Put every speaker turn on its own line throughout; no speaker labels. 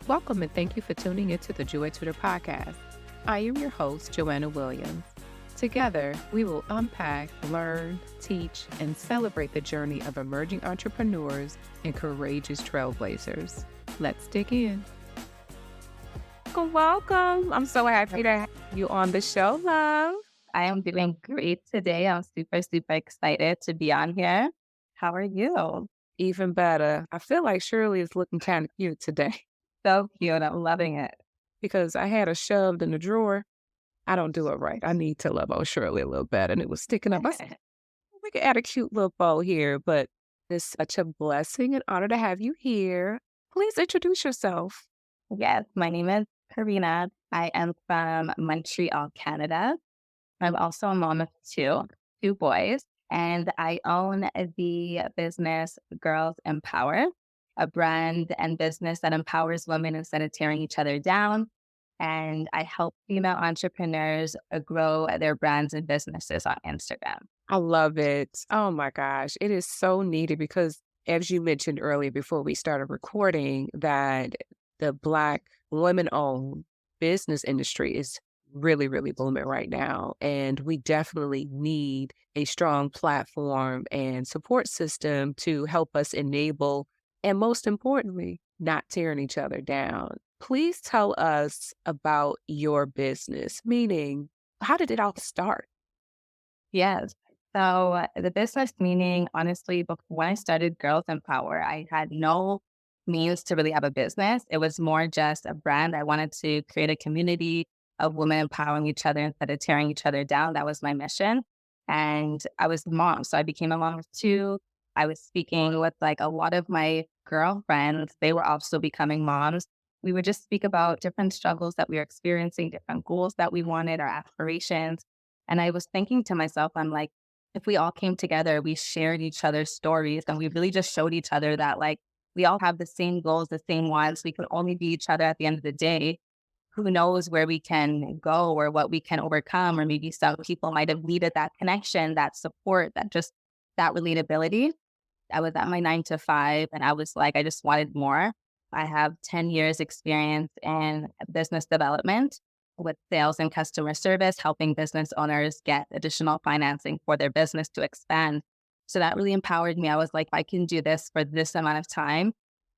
Welcome and thank you for tuning into the JoyTutor Podcast. I am your host, JoAnna Williams. Together, we will unpack, learn, teach, and celebrate the journey of emerging entrepreneurs and courageous trailblazers. Let's dig in. Welcome. I'm so happy to have you on the show, love.
I am doing great today. I'm super excited to be on here. How are you?
Even better. I feel like Shirley is looking kind of cute today.
So cute. I'm loving it.
Because I had her shoved in the drawer. I don't do it right. I need to love old Shirley a little better. And it was sticking up. I said, we could add a cute little bow here, but it's such a blessing and honor to have you here. Please introduce yourself.
Yes, my name is Karina. I am from Montreal, Canada. I'm also a mom of two boys, and I own the business Girls Empower, a brand and business that empowers women instead of tearing each other down. And I help female entrepreneurs grow their brands and businesses on Instagram.
I love it. Oh my gosh. It is so needed because, as you mentioned earlier before we started recording, that the Black women-owned business industry is really, really booming right now. And we definitely need a strong platform and support system to help us enable and, most importantly, not tearing each other down. Please tell us about your business, meaning how did it all start?
Yes. So the business meaning, honestly, when I started Girls Empower, I had no means to really have a business. It was more just a brand. I wanted to create a community of women empowering each other instead of tearing each other down. That was my mission. And I was a mom. So I became a mom of two. I was speaking with like a lot of my girlfriends. They were also becoming moms. We would just speak about different struggles that we were experiencing, different goals that we wanted, our aspirations. And I was thinking to myself, I'm like, if we all came together, we shared each other's stories and we really just showed each other that like we all have the same goals, the same wants. We could only be each other at the end of the day. Who knows where we can go or what we can overcome, or maybe some people might have needed that connection, that support, that relatability. I was at my 9 to 5 and I was like, I just wanted more. I have 10 years experience in business development with sales and customer service, helping business owners get additional financing for their business to expand. So that really empowered me. I was like, I can do this for this amount of time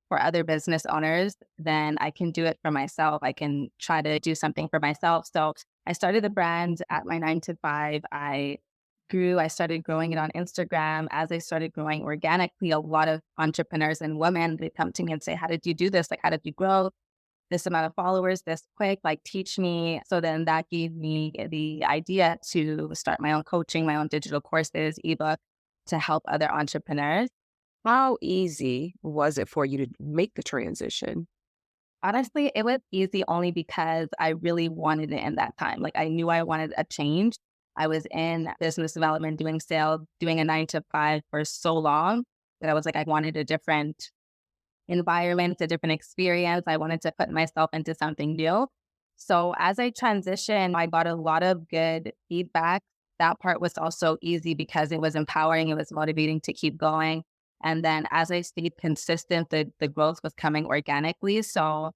for other business owners, then I can do it for myself. I can try to do something for myself. So I started the brand at my 9 to 5. I started growing it on Instagram. As I started growing organically, a lot of entrepreneurs and women, they come to me and say, how did you do this? Like, how did you grow this amount of followers this quick? Like, teach me. So then that gave me the idea to start my own coaching, my own digital courses, ebook to help other entrepreneurs.
How easy was it for you to make the transition?
Honestly, it was easy only because I really wanted it in that time. Like I knew I wanted a change. I was in business development, doing sales, doing a 9 to 5 for so long that I was like, I wanted a different environment, a different experience. I wanted to put myself into something new. So as I transitioned, I got a lot of good feedback. That part was also easy because it was empowering. It was motivating to keep going. And then as I stayed consistent, the growth was coming organically. So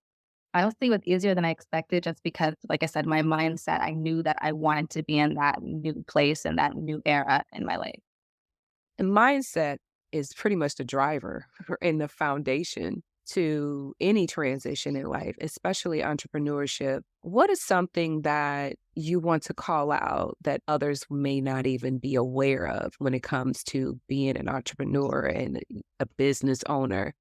honestly, it was easier than I expected just because, like I said, my mindset, I knew that I wanted to be in that new place and that new era in my life.
And mindset is pretty much the driver and the foundation to any transition in life, especially entrepreneurship. What is something that you want to call out that others may not even be aware of when it comes to being an entrepreneur and a business owner?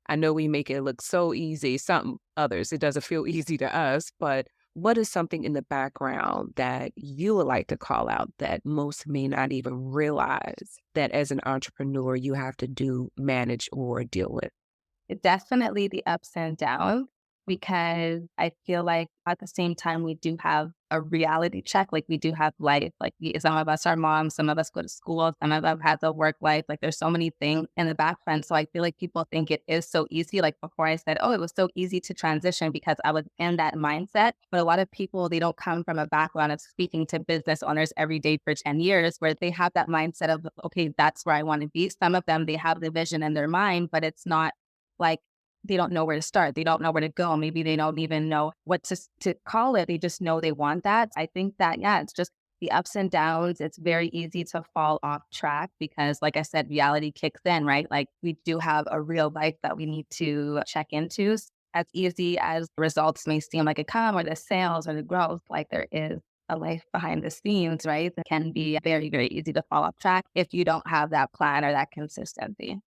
I know we make it look so easy. Some others, it doesn't feel easy to us, but what is something in the background that you would like to call out that most may not even realize that as an entrepreneur you have to manage, or deal with?
Definitely the ups and downs, because I feel like at the same time, we do have a reality check. Like we do have life. Like some of us are moms, some of us go to school, some of us have a work life. Like there's so many things in the background. So I feel like people think it is so easy. Like before I said, oh, it was so easy to transition because I was in that mindset. But a lot of people, they don't come from a background of speaking to business owners every day for 10 years where they have that mindset of, okay, that's where I want to be. Some of them, they have the vision in their mind, but it's not like they don't know where to start. They don't know where to go. Maybe they don't even know what to call it. They just know they want that. I think that, yeah, it's just the ups and downs. It's very easy to fall off track because, like I said, reality kicks in, right? Like we do have a real life that we need to check into. As easy as results may seem like it come or the sales or the growth, like there is a life behind the scenes, right? It can be very, very easy to fall off track if you don't have that plan or that consistency.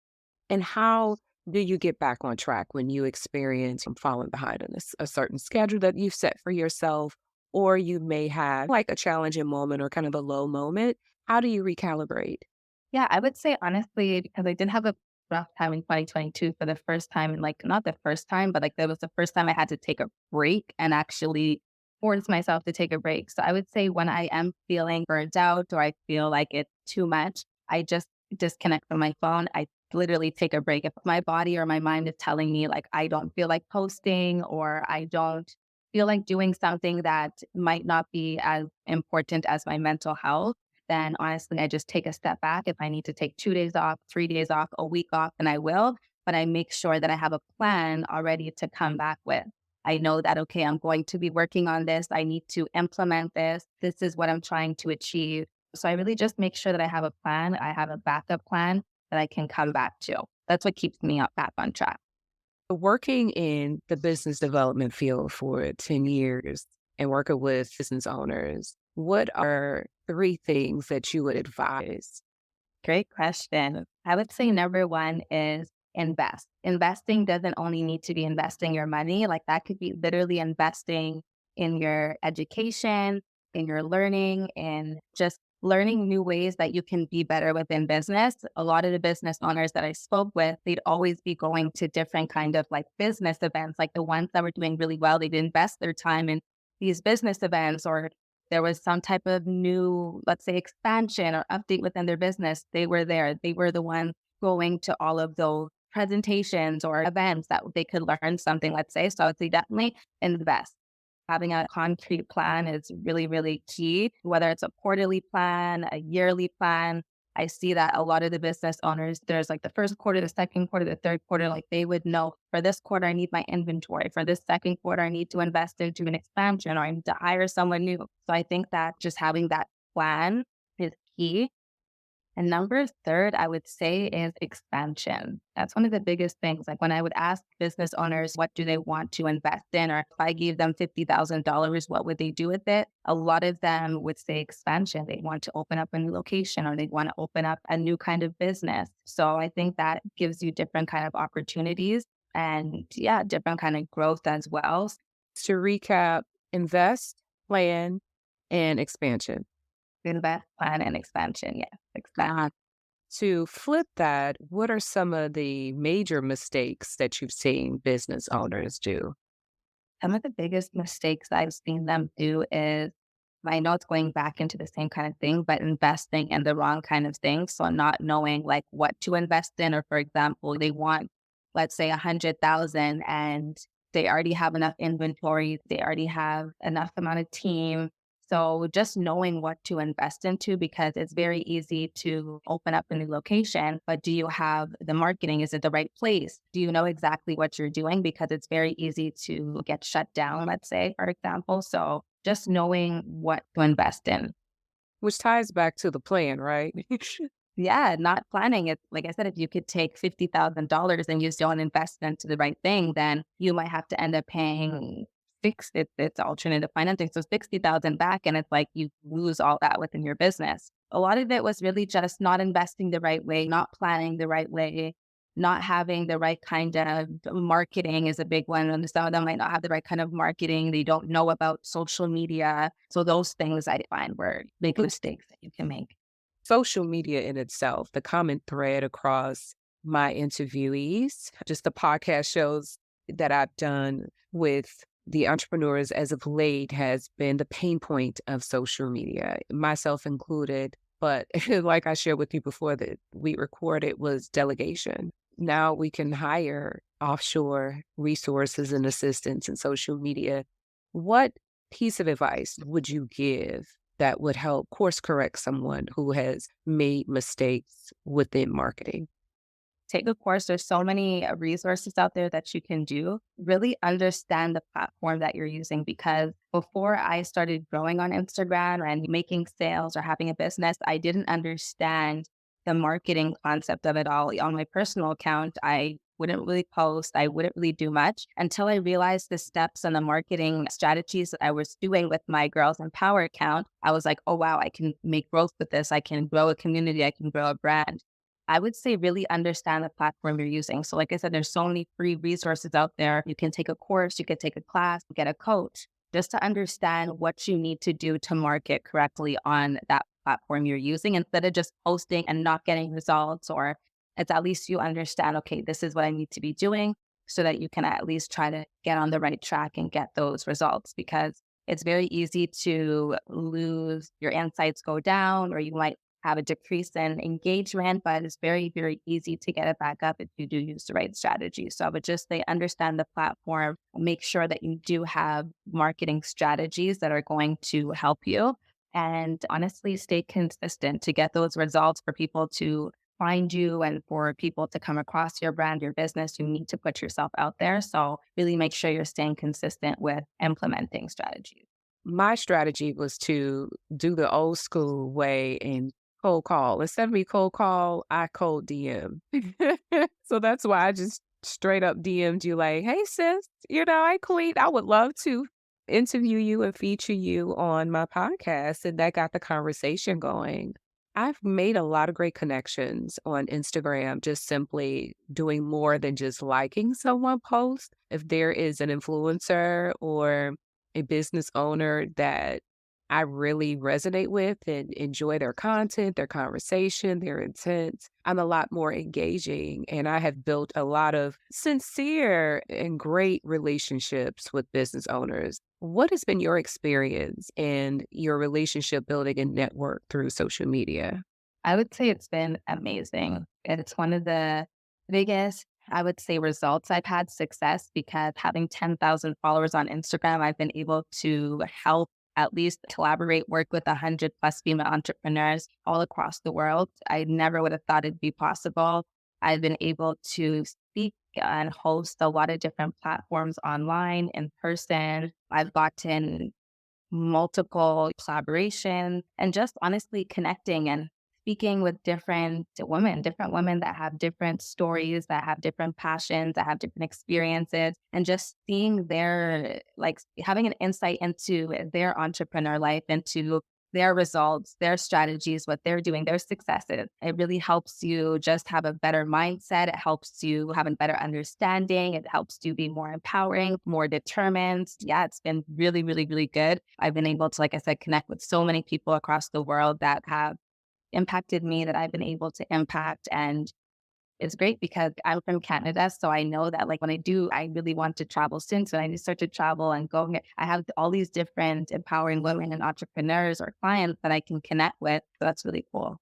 And how do you get back on track when you experience falling behind on a certain schedule that you've set for yourself, or you may have like a challenging moment or kind of a low moment? How do you recalibrate?
Yeah, I would say honestly, because I did have a rough time in 2022 for the first time, and like not the first time, but like that was the first time I had to take a break and actually force myself to take a break. So I would say when I am feeling burnt out or I feel like it's too much, I just disconnect from my phone. I literally take a break. If my body or my mind is telling me like I don't feel like posting or I don't feel like doing something that might not be as important as my mental health, then honestly, I just take a step back. If I need to take 2 days off, 3 days off, a week off, then I will. But I make sure that I have a plan already to come back with. I know that, okay, I'm going to be working on this. I need to implement this. This is what I'm trying to achieve. So I really just make sure that I have a plan. I have a backup plan that I can come back to. That's what keeps me up back on track.
Working in the business development field for 10 years and working with business owners, what are three things that you would advise?
Great question. I would say number one is invest. Investing doesn't only need to be investing your money, like that could be literally investing in your education, in your learning, in just learning new ways that you can be better within business. A lot of the business owners that I spoke with, they'd always be going to different kind of like business events, like the ones that were doing really well. They'd invest their time in these business events or there was some type of new, let's say, expansion or update within their business, they were there. They were the ones going to all of those presentations or events that they could learn something, let's say. So I would say definitely invest. Having a concrete plan is really, really key, whether it's a quarterly plan, a yearly plan. I see that a lot of the business owners, there's like the first quarter, the second quarter, the third quarter, like they would know for this quarter, I need my inventory. For this second quarter, I need to invest into an expansion or I need to hire someone new. So I think that just having that plan is key. And number third, I would say is expansion. That's one of the biggest things. Like when I would ask business owners, what do they want to invest in? Or if I gave them $50,000, what would they do with it? A lot of them would say expansion. They want to open up a new location or they want to open up a new kind of business. So I think that gives you different kind of opportunities and yeah, different kind of growth as well.
To recap, invest, plan, and expansion.
Invest, plan, and expansion. Yes, expand.
To flip that, what are some of the major mistakes that you've seen business owners do?
Some of the biggest mistakes I've seen them do is, I know it's going back into the same kind of thing, but investing in the wrong kind of thing. So not knowing like what to invest in, or for example, they want, let's say 100,000 and they already have enough inventory. They already have enough amount of team. So just knowing what to invest into, because it's very easy to open up a new location, but do you have the marketing? Is it the right place? Do you know exactly what you're doing? Because it's very easy to get shut down, let's say, for example. So just knowing what to invest in.
Which ties back to the plan, right?
Yeah, not planning it. Like I said, if you could take $50,000 and you don't invest into the right thing, then you might have to end up paying it's alternative financing. So 60,000 back. And it's like you lose all that within your business. A lot of it was really just not investing the right way, not planning the right way, not having the right kind of marketing is a big one. And some of them might not have the right kind of marketing. They don't know about social media. So those things I find were big mistakes that you can make.
Social media in itself, the common thread across my interviewees, just the podcast shows that I've done with the entrepreneurs as of late has been the pain point of social media, myself included. But like I shared with you before that we recorded was delegation. Now we can hire offshore resources and assistants in social media. What piece of advice would you give that would help course correct someone who has made mistakes within marketing?
take a course. There's so many resources out there that you can do. Really understand the platform that you're using, because before I started growing on Instagram and making sales or having a business, I didn't understand the marketing concept of it all. On my personal account, I wouldn't really post. I wouldn't really do much until I realized the steps and the marketing strategies that I was doing with my Girls Empower account. I was like, oh, wow, I can make growth with this. I can grow a community. I can grow a brand. I would say really understand the platform you're using. So like I said, there's so many free resources out there. You can take a course, you can take a class, get a coach, just to understand what you need to do to market correctly on that platform you're using, instead of just posting and not getting results. Or it's at least you understand, okay, this is what I need to be doing, so that you can at least try to get on the right track and get those results. Because it's very easy to lose your insights, go down, or you might have a decrease in engagement, but it's very, very easy to get it back up if you do use the right strategy. So I would just say understand the platform, make sure that you do have marketing strategies that are going to help you, and honestly stay consistent to get those results. For people to find you and for people to come across your brand, your business, you need to put yourself out there. So really make sure you're staying consistent with implementing strategies.
My strategy was to do the old school way and cold call. Instead of me cold call, I cold DM. So that's why I just straight up DM'd you like, hey sis, hey queen, I would love to interview you and feature you on my podcast. And that got the conversation going. I've made a lot of great connections on Instagram, just simply doing more than just liking someone post. If there is an influencer or a business owner that I really resonate with and enjoy their content, their conversation, their intent, I'm a lot more engaging. And I have built a lot of sincere and great relationships with business owners. What has been your experience and your relationship building and network through social media?
I would say it's been amazing. It's one of the biggest, I would say, results I've had success, because having 10,000 followers on Instagram, I've been able to help at least collaborate, work with 100 plus female entrepreneurs all across the world. I never would have thought it'd be possible. I've been able to speak and host a lot of different platforms online, in person. I've gotten multiple collaborations, and just honestly connecting and speaking with different women that have different stories, that have different passions, that have different experiences, and just seeing their, like, having an insight into their entrepreneur life, into their results, their strategies, what they're doing, their successes. It really helps you just have a better mindset. It helps you have a better understanding. It helps you be more empowering, more determined. Yeah, it's been really, really, really good. I've been able to, like I said, connect with so many people across the world that have impacted me, that I've been able to impact. And it's great because I'm from Canada. So I know that, like, when I really want to travel soon. So I need to start to travel and go. I have all these different empowering women and entrepreneurs or clients that I can connect with. So that's really cool.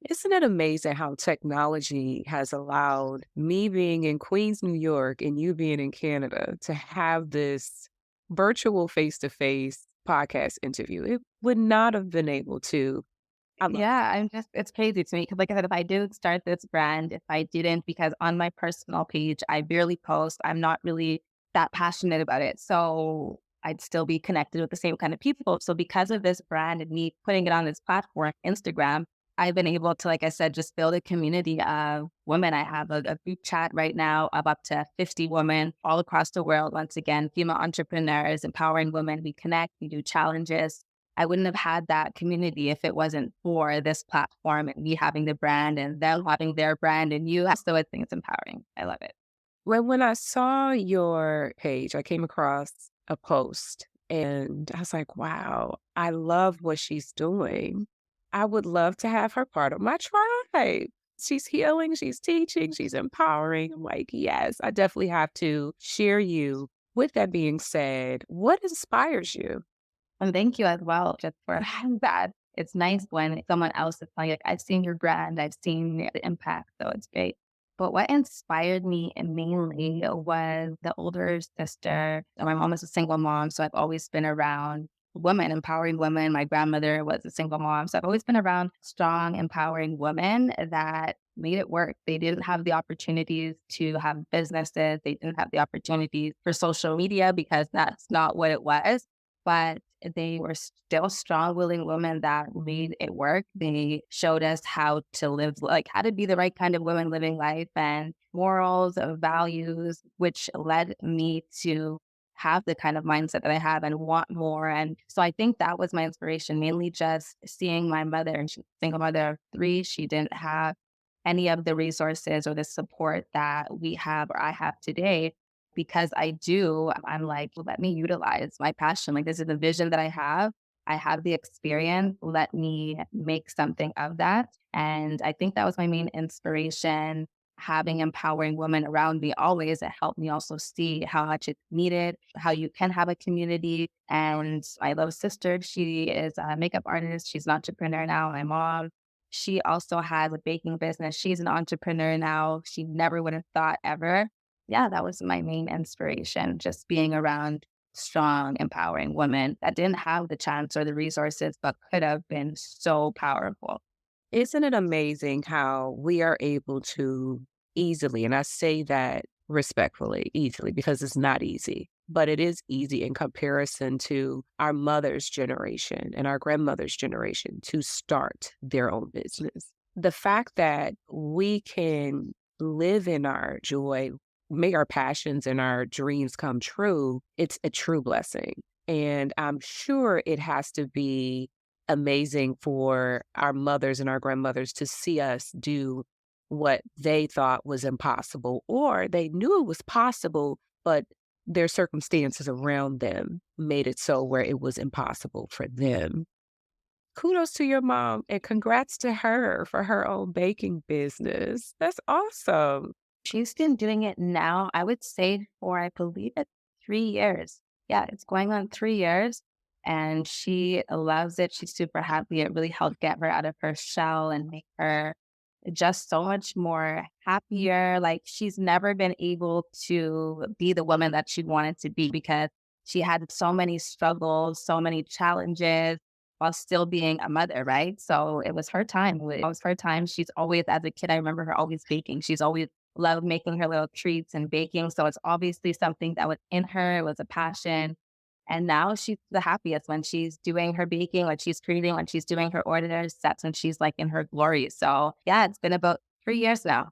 Isn't it amazing how technology has allowed me being in Queens, New York, and you being in Canada to have this virtual face to face podcast interview? It would not have been able to. I love
Yeah, it's crazy to me because, like I said, if I did start this brand, if I didn't, because on my personal page, I barely post, I'm not really that passionate about it. So I'd still be connected with the same kind of people. So because of this brand and me putting it on this platform, Instagram, I've been able to, like I said, just build a community of women. I have a group chat right now of up to 50 women all across the world. Once again, female entrepreneurs, empowering women. We connect, we do challenges. I wouldn't have had that community if it wasn't for this platform and me having the brand and them having their brand and you. So I think it's empowering. I love it.
when I saw your page, I came across a post and I was like, wow, I love what she's doing. I would love to have her part of my tribe. She's healing, she's teaching, she's empowering. I'm like, yes, I definitely have to share you. With that being said, what inspires you?
And thank you as well, just for that. It's nice when someone else is telling you, like, I've seen your brand, I've seen the impact. So it's great. But what inspired me mainly was the older sister. My mom is a single mom, so I've always been around women, empowering women. My grandmother was a single mom. So I've always been around strong, empowering women that made it work. They didn't have the opportunities to have businesses. They didn't have the opportunities for social media because that's not what it was. But they were still strong, willing women that made it work. They showed us how to live, like how to be the right kind of women living life and morals, values, which led me to have the kind of mindset that I have and want more. And so I think that was my inspiration, mainly just seeing my mother, and she's a single mother of three. She didn't have any of the resources or the support that we have or I have today. Because I do, I'm like, well, let me utilize my passion. Like, this is the vision that I have. I have the experience. Let me make something of that. And I think that was my main inspiration, having empowering women around me always. It helped me also see how much it's needed, how you can have a community. And my little sister, she is a makeup artist. She's an entrepreneur now. My mom, she also has a baking business. She's an entrepreneur now. She never would have thought ever. Yeah, that was my main inspiration, just being around strong, empowering women that didn't have the chance or the resources, but could have been so powerful.
Isn't it amazing how we are able to easily, and I say that respectfully, easily, because it's not easy, but it is easy in comparison to our mother's generation and our grandmother's generation to start their own business. The fact that we can live in our joy, make our passions and our dreams come true, it's a true blessing. And I'm sure it has to be amazing for our mothers and our grandmothers to see us do what they thought was impossible, or they knew it was possible, but their circumstances around them made it so where it was impossible for them. Kudos to your mom and congrats to her for her own baking business. That's awesome.
She's been doing it now, I would say, for I believe it's 3 years. Yeah, it's going on 3 years. And she loves it. She's super happy. It really helped get her out of her shell and make her just so much more happier. Like, she's never been able to be the woman that she wanted to be because she had so many struggles, so many challenges while still being a mother, right? So it was her time. It was her time. She's always, as a kid, I remember her always baking. She's always loved making her little treats and baking. So it's obviously something that was in her. It was a passion. And now she's the happiest when she's doing her baking, when she's creating, when she's doing her orders. That's when she's like in her glory. So yeah, it's been about 3 years now.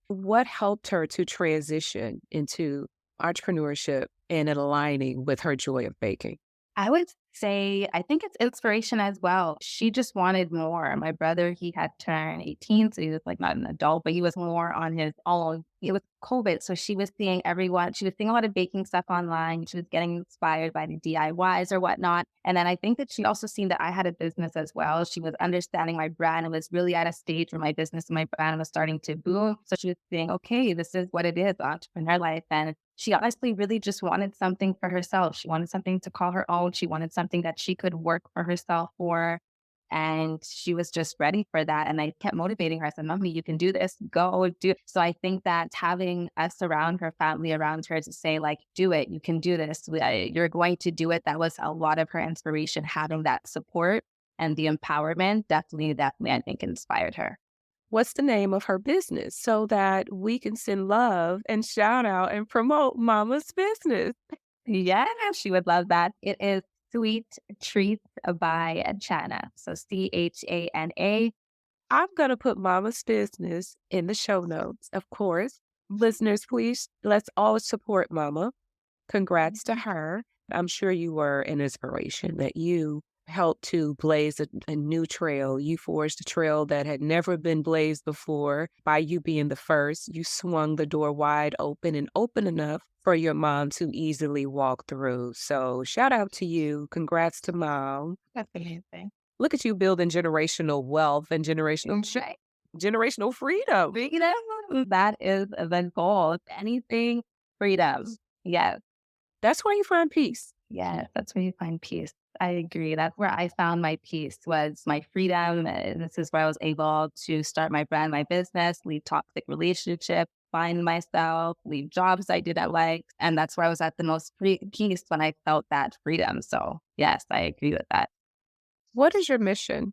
What helped her to transition into entrepreneurship and aligning with her joy of baking?
I would say, I think it's inspiration as well. She just wanted more. My brother, he had turned 18, so he was like not an adult, but he was more on his own. It was COVID. So she was seeing everyone, she was seeing a lot of baking stuff online. She was getting inspired by the DIYs or whatnot. And then I think that she also seen that I had a business as well. She was understanding my brand and was really at a stage where my business and my brand was starting to boom. So she was saying, okay, this is what it is, entrepreneur life. And she honestly really just wanted something for herself. She wanted something to call her own. She wanted something that she could work for herself for. And she was just ready for that. And I kept motivating her. I said, Mommy, you can do this. Go do it. So I think that having us around her, family around her to say, like, do it. You can do this. You're going to do it. That was a lot of her inspiration, having that support and the empowerment. Definitely, I think inspired her.
What's the name of her business so that we can send love and shout out and promote Mama's business?
Yeah, she would love that. It is Sweet Treats by JoAnna. So CHANA.
I'm going to put Mama's business in the show notes, of course. Listeners, please, let's all support Mama. Congrats to her. I'm sure you were an inspiration, that you helped to blaze a new trail. You forged a trail that had never been blazed before. By you being the first, you swung the door wide open and open enough for your mom to easily walk through. So shout out to you. Congrats to Mom.
That's amazing.
Look at you building generational wealth and
Right.
generational freedom.
Freedom. That is the goal. If anything, freedom. Yes.
That's where you find peace.
Yes. That's where you find peace. I agree. That's where I found my peace, was my freedom. This is where I was able to start my brand, my business, leave toxic relationships, find myself, leave jobs I didn't like. And that's where I was at the most peace, when I felt that freedom. So yes, I agree with that.
What is your mission?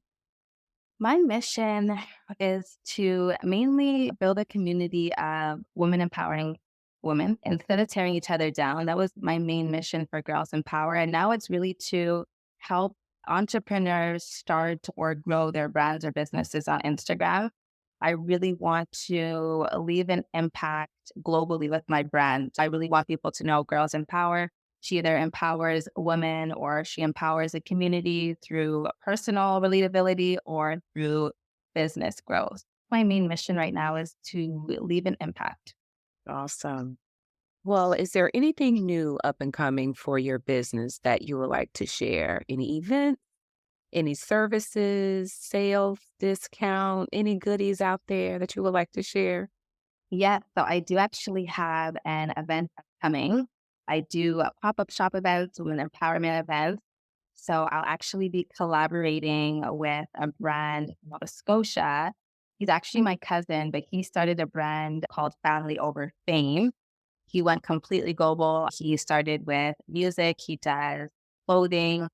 My mission is to mainly build a community of women empowering women instead of tearing each other down. That was my main mission for Girls Empower. And now it's really to help entrepreneurs start or grow their brands or businesses on Instagram. I really want to leave an impact globally with my brand. I really want people to know Girls Empower. She either empowers women or she empowers a community through personal relatability or through business growth. My main mission right now is to leave an impact.
Awesome. Well, is there anything new up and coming for your business that you would like to share? Any event, any services, sales, discount, any goodies out there that you would like to share?
Yeah, so I do actually have an event coming. I do pop-up shop events, women empowerment events. So I'll actually be collaborating with a brand in Nova Scotia. He's actually my cousin, but he started a brand called Family Over Fame. He went completely global. He started with music. He does clothing.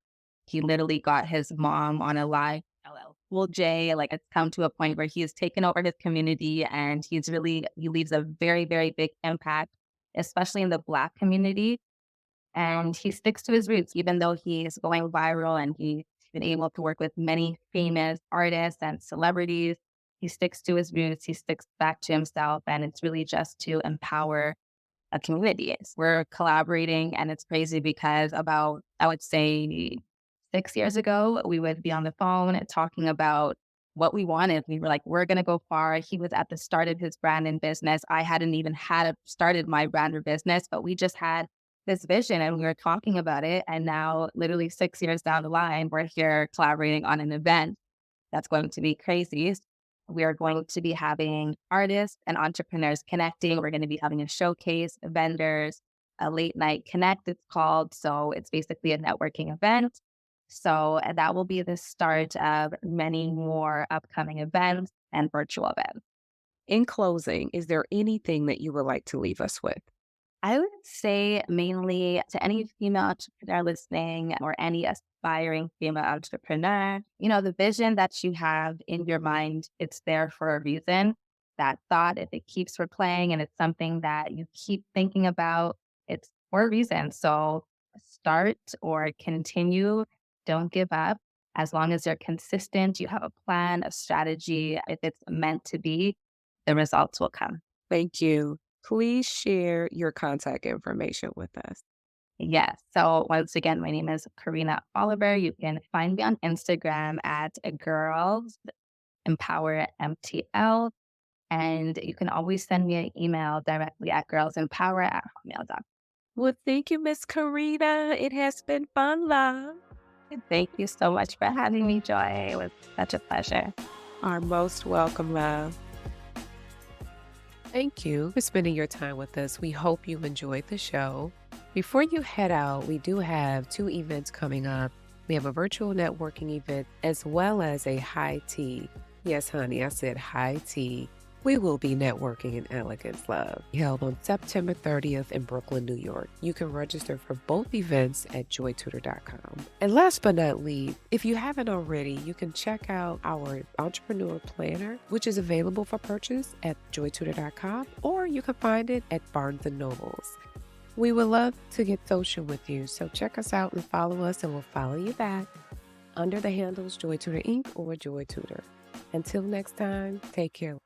He literally got his mom on a live LL Cool J. Like it's come to a point where he has taken over his community and he leaves a very, very big impact, especially in the Black community. And he sticks to his roots, even though he's going viral and he's been able to work with many famous artists and celebrities. He sticks to his roots. He sticks back to himself. And it's really just to empower a community. We're collaborating and it's crazy because about, I would say 6 years ago, we would be on the phone talking about what we wanted. We were like, we're going to go far. He was at the start of his brand and business. I hadn't even started my brand or business, but we just had this vision and we were talking about it. And now literally 6 years down the line, we're here collaborating on an event that's going to be crazy. We are going to be having artists and entrepreneurs connecting. We're going to be having a showcase, vendors, a late night connect, it's called. So it's basically a networking event. So that will be the start of many more upcoming events and virtual events.
In closing, is there anything that you would like to leave us with?
I would say mainly to any female entrepreneur listening or any aspiring female entrepreneur, the vision that you have in your mind, it's there for a reason. That thought, if it keeps replaying and it's something that you keep thinking about, it's for a reason. So start or continue. Don't give up. As long as you're consistent, you have a plan, a strategy. If it's meant to be, the results will come.
Thank you. Please share your contact information with us.
Yes. So once again, my name is Karina Oliver. You can find me on Instagram at Girls Empower MTL. And you can always send me an email directly at girlsempower@hotmail.com.
Well, thank you, Miss Karina. It has been fun, love.
Thank you so much for having me, Joy. It was such a pleasure.
Are most welcome, love. Thank you for spending your time with us. We hope you enjoyed the show. Before you head out, we do have 2 events coming up. We have a virtual networking event as well as a high tea. Yes, honey, I said high tea. We will be networking in Elegance, love, held on September 30th in Brooklyn, New York. You can register for both events at JoyTutor.com. And last but not least, if you haven't already, you can check out our Entrepreneur Planner, which is available for purchase at JoyTutor.com, or you can find it at Barnes & Nobles. We would love to get social with you, so check us out and follow us, and we'll follow you back under the handles JoyTutor Inc. or JoyTutor. Until next time, take care.